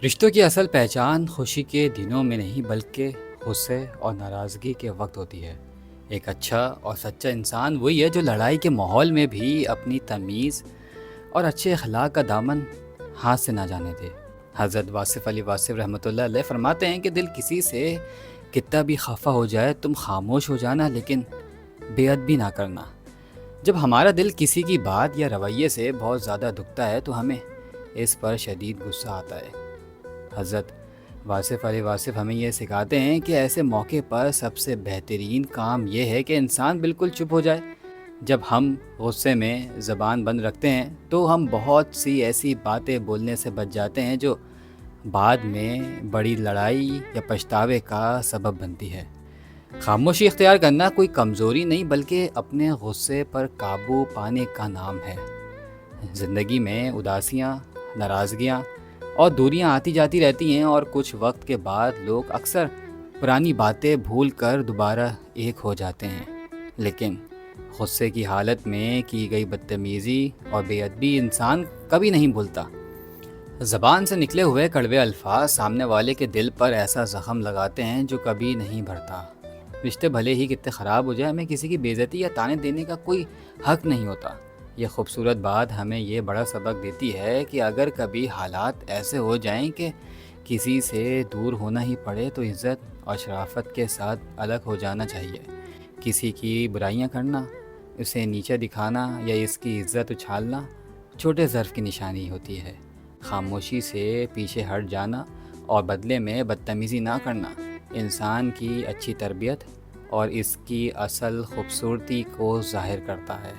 رشتوں کی اصل پہچان خوشی کے دنوں میں نہیں بلکہ غصے اور ناراضگی کے وقت ہوتی ہے۔ ایک اچھا اور سچا انسان وہی ہے جو لڑائی کے ماحول میں بھی اپنی تمیز اور اچھے اخلاق کا دامن ہاتھ سے نہ جانے دے۔ حضرت واصف علی واصف رحمۃ اللہ علیہ فرماتے ہیں کہ دل کسی سے کتنا بھی خفا ہو جائے تم خاموش ہو جانا لیکن بے ادبی نہ کرنا۔ جب ہمارا دل کسی کی بات یا رویے سے بہت زیادہ دکھتا ہے تو ہمیں اس پر شدید غصہ آتا ہے۔ حضرت واصف علی واصف ہمیں یہ سکھاتے ہیں کہ ایسے موقع پر سب سے بہترین کام یہ ہے کہ انسان بالکل چپ ہو جائے۔ جب ہم غصے میں زبان بند رکھتے ہیں تو ہم بہت سی ایسی باتیں بولنے سے بچ جاتے ہیں جو بعد میں بڑی لڑائی یا پچھتاوے کا سبب بنتی ہے۔ خاموشی اختیار کرنا کوئی کمزوری نہیں بلکہ اپنے غصے پر قابو پانے کا نام ہے۔ زندگی میں اداسیاں، ناراضگیاں اور دوریاں آتی جاتی رہتی ہیں اور کچھ وقت کے بعد لوگ اکثر پرانی باتیں بھول کر دوبارہ ایک ہو جاتے ہیں، لیکن غصے کی حالت میں کی گئی بدتمیزی اور بے ادبی انسان کبھی نہیں بھولتا۔ زبان سے نکلے ہوئے کڑوے الفاظ سامنے والے کے دل پر ایسا زخم لگاتے ہیں جو کبھی نہیں بھرتا۔ رشتے بھلے ہی کتنے خراب ہو جائیں، ہمیں کسی کی بے عزتی یا طعنے دینے کا کوئی حق نہیں ہوتا۔ یہ خوبصورت بات ہمیں یہ بڑا سبق دیتی ہے کہ اگر کبھی حالات ایسے ہو جائیں کہ کسی سے دور ہونا ہی پڑے تو عزت اور شرافت کے ساتھ الگ ہو جانا چاہیے۔ کسی کی برائیاں کرنا، اسے نیچے دکھانا یا اس کی عزت اچھالنا چھوٹے ظرف کی نشانی ہوتی ہے۔ خاموشی سے پیچھے ہٹ جانا اور بدلے میں بدتمیزی نہ کرنا انسان کی اچھی تربیت اور اس کی اصل خوبصورتی کو ظاہر کرتا ہے۔